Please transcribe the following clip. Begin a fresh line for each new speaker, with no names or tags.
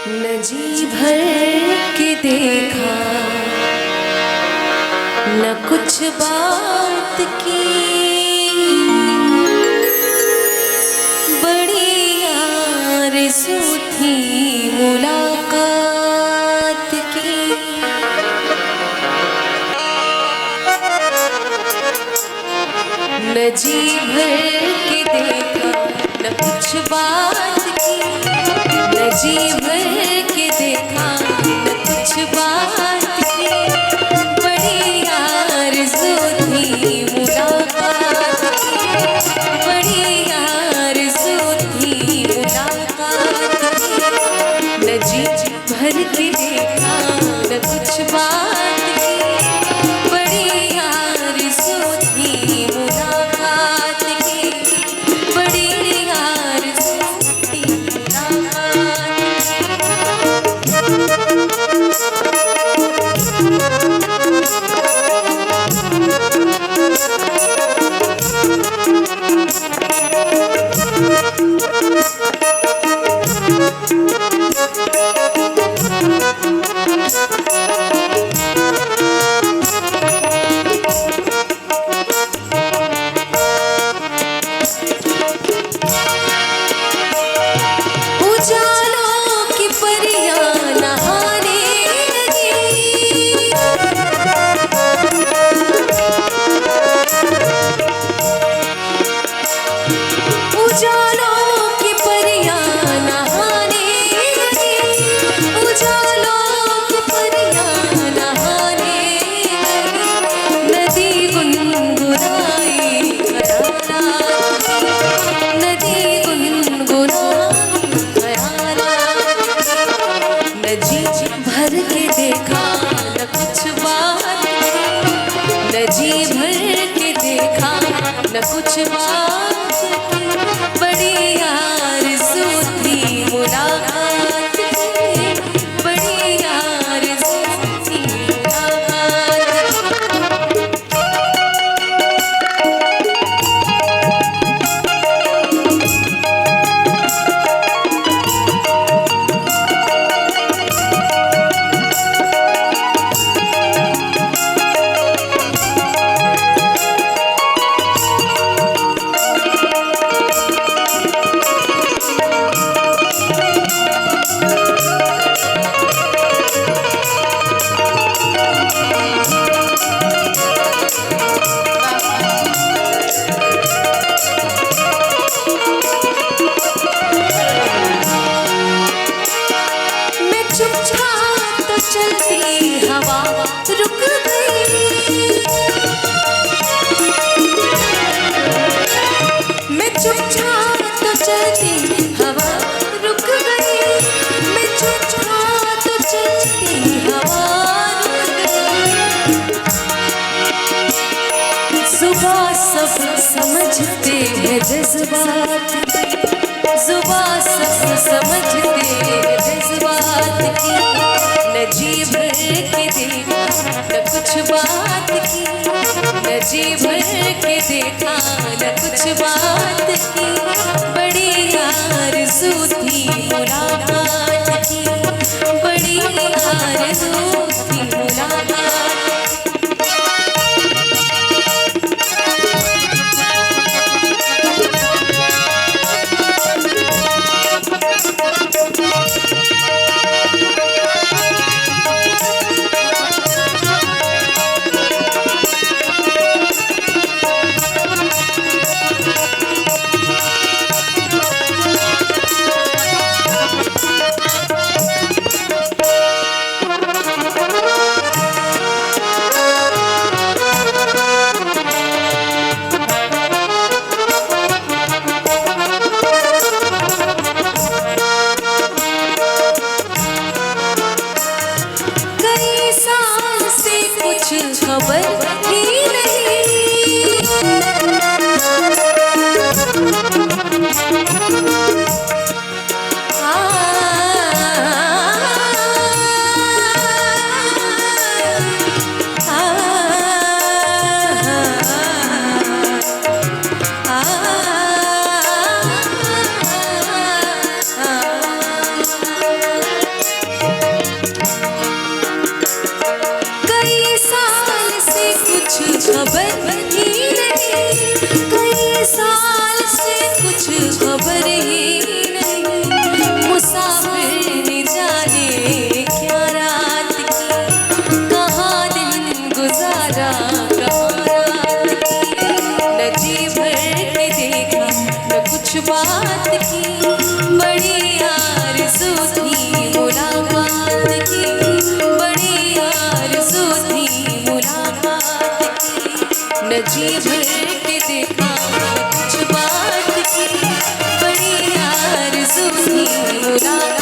न जी भर के देखा न कुछ बात की, बड़ी आरज़ू थी मुलाकात की। न जी भर के देखा न कुछ बात की, न जी भर के देखा न कुछ बात की, बड़ी आरज़ू थी मुलाकात की, बड़ी आरज़ू थी मुलाकात की। न जी भर के देखा न कुछ बात की, बड़ी आरज़ू थी मुलाकात की, बड़ी आरज़ू थी मुलाकात उजालों की परियां नहाने लगी, उजालों की परियां नहाने लगी, उजालों की परियां नहाने लगी। नदी गुनगुनाई खयालात की, नदी गुनगुनाई खयालात की। न जी भर के देखा न कुछ बात की, न जी भर के देखा न कुछ बात की, बड़ी आरज़ू थी मुलाकात की, बड़ी आरज़ू थी मुलाकात की। मैं चुपचाप तो चलती हवा रुक गई, मैं चुपचाप तो चलती हवा रुक गई, मैं चुपचाप तो चलती हवा रुक गई। सुबह सब समझते हैं जज्बात की, सुबह सब समझते हैं जज्बात की। न जी भर के देखा न कुछ बात की, न जी भर के देखा न कुछ बात की, बड़ी आरज़ू थी मुलाकात की, बड़ी आरज़ू थी मुलाकात। मेरा